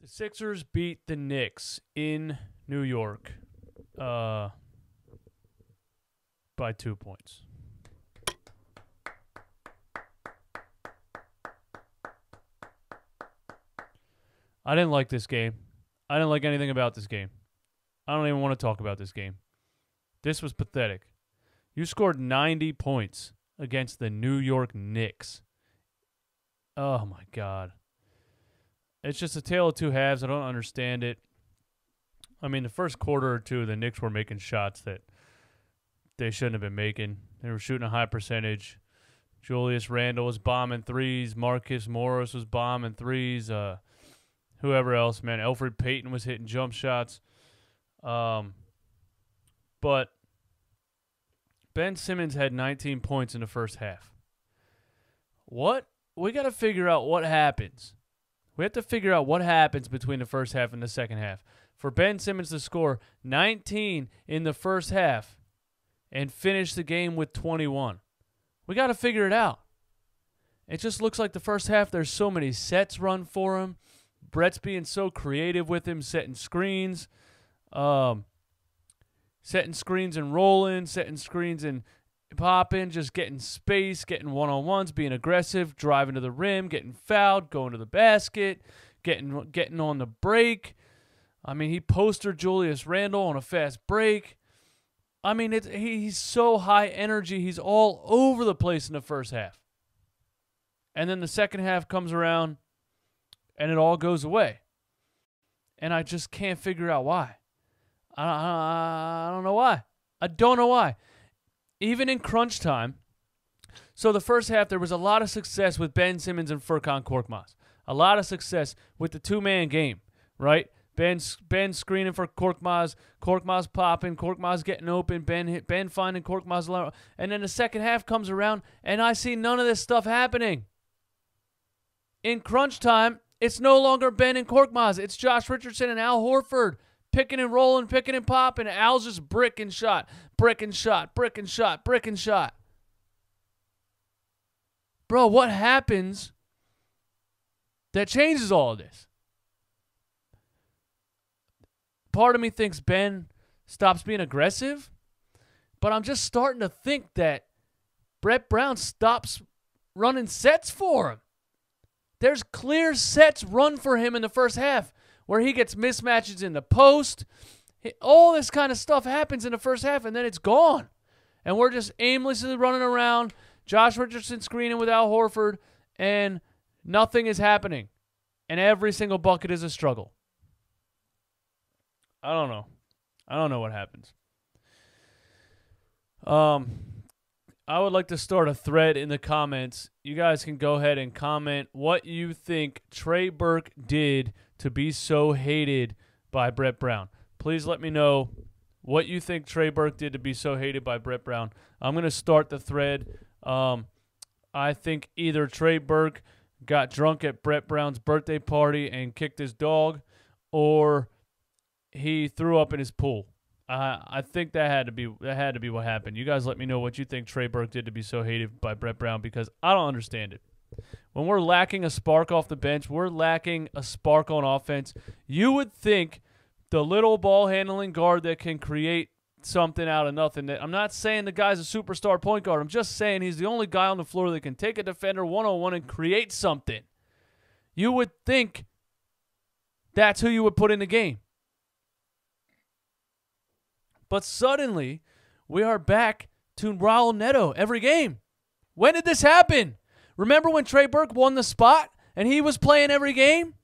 The Sixers beat the Knicks in New York by 2 points. I didn't like this game. I didn't like anything about this game. I don't even want to talk about this game. This was pathetic. You scored 90 points against the New York Knicks. Oh, my God. It's just a tale of two halves. I don't understand it. I mean, the first quarter or two, the Knicks were making shots that they shouldn't have been making. They were shooting a high percentage. Julius Randle was bombing threes. Marcus Morris was bombing threes. Whoever else, man. Elfrid Payton was hitting jump shots. But Ben Simmons had 19 points in the first half. What? We got to figure out what happens. We have to figure out what happens between the first half and the second half. For Ben Simmons to score 19 in the first half and finish the game with 21. We got to figure it out. It just looks like the first half there's so many sets run for him. Brett's being so creative with him, setting screens and rolling, setting screens and popping, just getting space, getting one-on-ones, being aggressive, driving to the rim, getting fouled, going to the basket, getting on the break. I mean, he postered Julius Randle on a fast break. I mean, he's so high energy. He's all over the place in the first half. And then the second half comes around, and it all goes away. And I just can't figure out why. I don't know why. I don't know why. Even in crunch time, so the first half there was a lot of success with Ben Simmons and Furkan Korkmaz. A lot of success with the two-man game, right? Ben screening for Korkmaz, Korkmaz popping, Korkmaz getting open, Ben finding Korkmaz, and then the second half comes around, and I see none of this stuff happening. In crunch time, it's no longer Ben and Korkmaz. It's Josh Richardson and Al Horford picking and rolling, picking and popping. Al's just brick and shot. Bro, what happens that changes all of this? Part of me thinks Ben stops being aggressive, but I'm just starting to think that Brett Brown stops running sets for him. There's clear sets run for him in the first half where he gets mismatches in the post. All this kind of stuff happens in the first half, and then it's gone. And we're just aimlessly running around, Josh Richardson screening with Al Horford, and nothing is happening. And every single bucket is a struggle. I don't know. I don't know what happens. I would like to start a thread in the comments. You guys can go ahead and comment what you think Trey Burke did to be so hated by Brett Brown. Please let me know what you think Trey Burke did to be so hated by Brett Brown. I'm going to start the thread. I think either Trey Burke got drunk at Brett Brown's birthday party and kicked his dog, or he threw up in his pool. I think that had to be what happened. You guys let me know what you think Trey Burke did to be so hated by Brett Brown, because I don't understand it. When we're lacking a spark off the bench, we're lacking a spark on offense. You would think the little ball handling guard that can create something out of nothing. I'm not saying the guy's a superstar point guard. I'm just saying he's the only guy on the floor that can take a defender one-on-one and create something. You would think that's who you would put in the game. But suddenly, we are back to Raul Neto every game. When did this happen? Remember when Trey Burke won the spot and he was playing every game?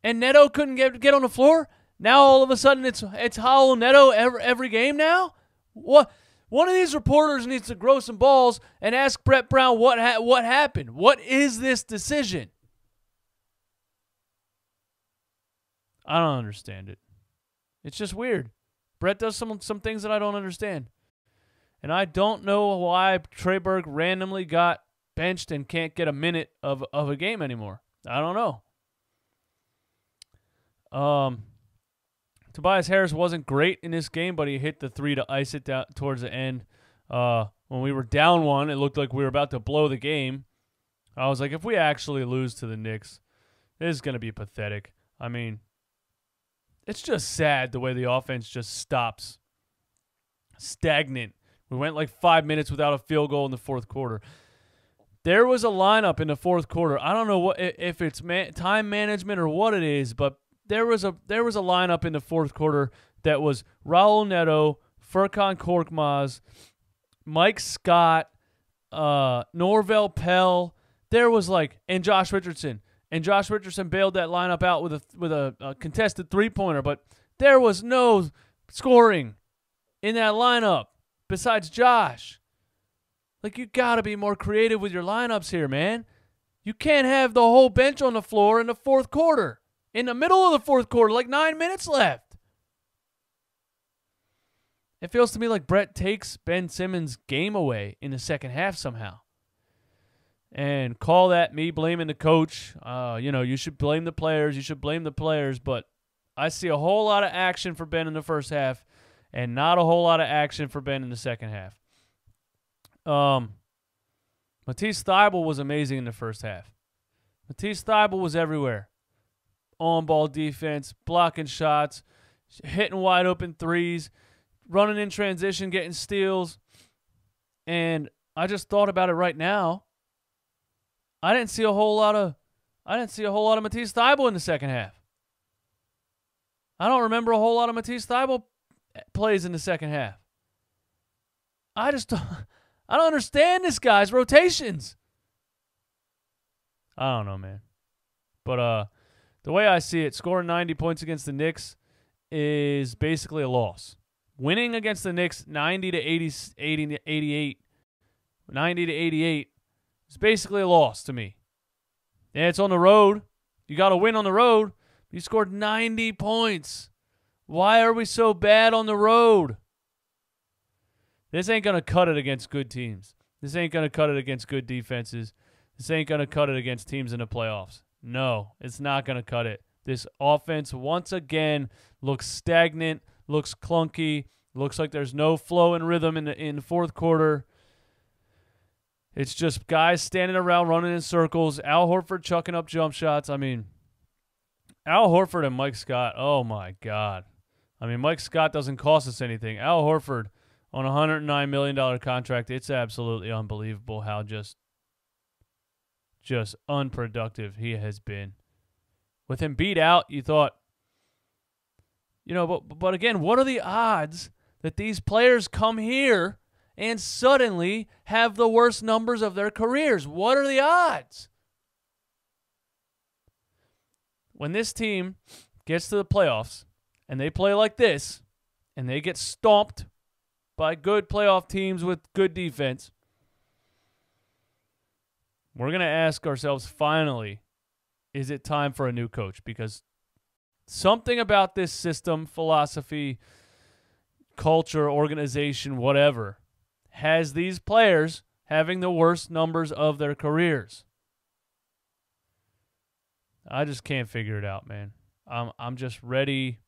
And Neto couldn't get on the floor? Now all of a sudden it's Raul Neto every game now? What? One of these reporters needs to grow some balls and ask Brett Brown what happened. What is this decision? I don't understand it. It's just weird. Brett does some things that I don't understand. And I don't know why Trey Burke randomly got benched and can't get a minute of a game anymore. I don't know. Tobias Harris wasn't great in this game, but he hit the three to ice it down towards the end. When we were down one, it looked like we were about to blow the game. I was like, if we actually lose to the Knicks, this is going to be pathetic. I mean, it's just sad the way the offense just stops. Stagnant. We went like 5 minutes without a field goal in the fourth quarter. There was a lineup in the fourth quarter. I don't know if it's time management or what it is, but there was a lineup in the fourth quarter that was Raul Neto, Furkan Korkmaz, Mike Scott, Norvell Pell. There was and Josh Richardson. And Josh Richardson bailed that lineup out with a contested three-pointer, but there was no scoring in that lineup besides Josh. You got to be more creative with your lineups here, man. You can't have the whole bench on the floor in the fourth quarter. In the middle of the fourth quarter, 9 minutes left. It feels to me like Brett takes Ben Simmons' game away in the second half somehow. And call that me blaming the coach. You should blame the players. You should blame the players. But I see a whole lot of action for Ben in the first half and not a whole lot of action for Ben in the second half. Matisse Thybulle was amazing in the first half. Matisse Thybulle was everywhere. On-ball defense, blocking shots, hitting wide open threes, running in transition, getting steals. And I just thought about it right now. I didn't see a whole lot of Matisse Thybulle in the second half. I don't remember a whole lot of Matisse Thybulle plays in the second half. I don't understand this guy's rotations. I don't know, man. But the way I see it, scoring 90 points against the Knicks is basically a loss. Winning against the Knicks 90 to 88 is basically a loss to me. Yeah, it's on the road. You got to win on the road. You scored 90 points. Why are we so bad on the road? This ain't going to cut it against good teams. This ain't going to cut it against good defenses. This ain't going to cut it against teams in the playoffs. No, it's not going to cut it. This offense, once again, looks stagnant, looks clunky, looks like there's no flow and rhythm in the fourth quarter. It's just guys standing around running in circles. Al Horford chucking up jump shots. I mean, Al Horford and Mike Scott, oh, my God. I mean, Mike Scott doesn't cost us anything. Al Horford on a $109 million contract, it's absolutely unbelievable how just unproductive he has been. With him beat out, you thought, but again, what are the odds that these players come here and suddenly have the worst numbers of their careers? What are the odds? When this team gets to the playoffs and they play like this and they get stomped by good playoff teams with good defense, we're going to ask ourselves finally, is it time for a new coach? Because something about this system, philosophy, culture, organization, whatever, has these players having the worst numbers of their careers. I just can't figure it out, man. I'm just ready.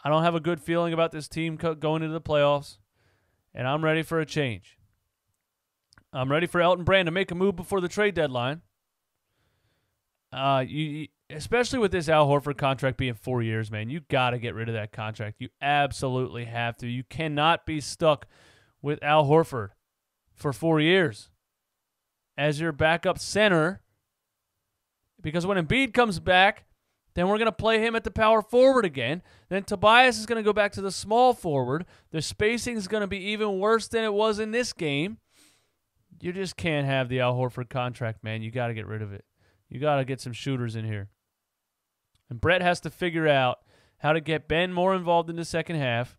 I don't have a good feeling about this team going into the playoffs, and I'm ready for a change. I'm ready for Elton Brand to make a move before the trade deadline. Especially with this Al Horford contract being 4 years, man, you got to get rid of that contract. You absolutely have to. You cannot be stuck with Al Horford for 4 years as your backup center, because when Embiid comes back, then we're going to play him at the power forward again. Then Tobias is going to go back to the small forward. The spacing is going to be even worse than it was in this game. You just can't have the Al Horford contract, man. You got to get rid of it. You got to get some shooters in here. And Brett has to figure out how to get Ben more involved in the second half,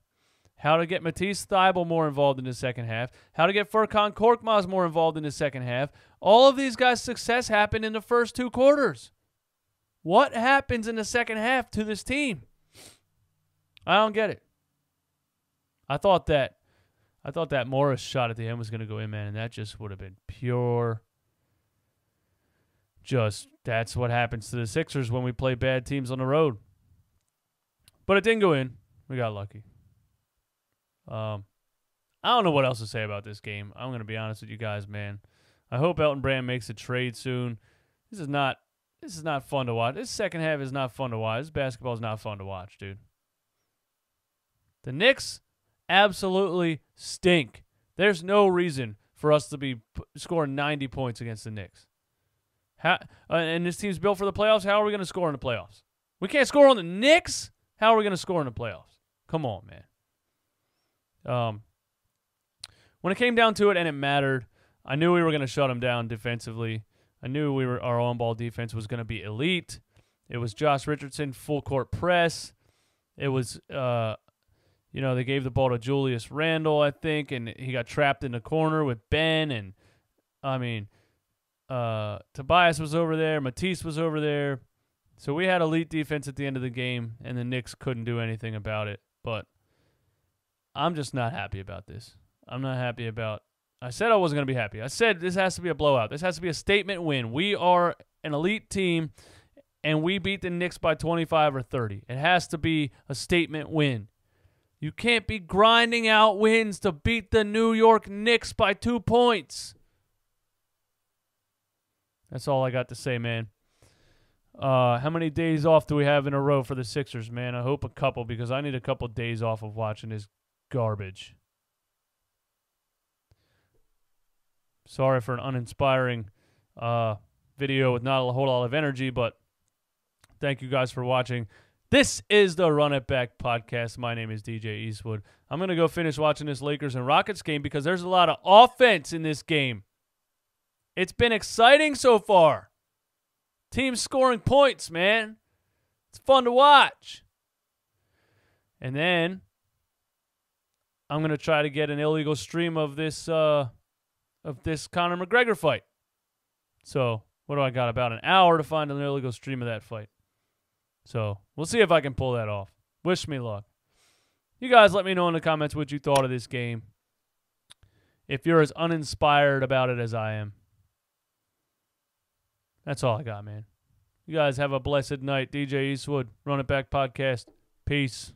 how to get Matisse Thybulle more involved in the second half, how to get Furkan Korkmaz more involved in the second half. All of these guys' success happened in the first two quarters. What happens in the second half to this team? I don't get it. I thought that Morris shot at the end was going to go in, man, and that just would have been pure. That's what happens to the Sixers when we play bad teams on the road. But it didn't go in. We got lucky. I don't know what else to say about this game. I'm going to be honest with you guys, man. I hope Elton Brand makes a trade soon. This This is not fun to watch. This second half is not fun to watch. This basketball is not fun to watch, dude. The Knicks absolutely stink. There's no reason for us to be scoring 90 points against the Knicks. And this team's built for the playoffs. How are we going to score in the playoffs? We can't score on the Knicks? How are we going to score in the playoffs? Come on, man. When it came down to it and it mattered, I knew we were going to shut them down defensively. I knew our on-ball defense was going to be elite. It was Josh Richardson, full-court press. It was, they gave the ball to Julius Randle, I think, and he got trapped in the corner with Ben. And, Tobias was over there. Matisse was over there. So we had elite defense at the end of the game, and the Knicks couldn't do anything about it. But I'm just not happy about this. I'm not happy about I said I wasn't going to be happy. I said this has to be a blowout. This has to be a statement win. We are an elite team, and we beat the Knicks by 25 or 30. It has to be a statement win. You can't be grinding out wins to beat the New York Knicks by 2 points. That's all I got to say, man. How many days off do we have in a row for the Sixers, man? I hope a couple, because I need a couple days off of watching this garbage. Sorry for an uninspiring video with not a whole lot of energy, but thank you guys for watching. This is the Run It Back podcast. My name is DJ Eastwood. I'm going to go finish watching this Lakers and Rockets game because there's a lot of offense in this game. It's been exciting so far. Teams scoring points, man. It's fun to watch. And then I'm going to try to get an illegal stream of this Conor McGregor fight. So what do I got? About an hour to find an illegal stream of that fight. So we'll see if I can pull that off. Wish me luck. You guys let me know in the comments what you thought of this game. If you're as uninspired about it as I am. That's all I got, man. You guys have a blessed night. DJ Eastwood, Run It Back Podcast. Peace.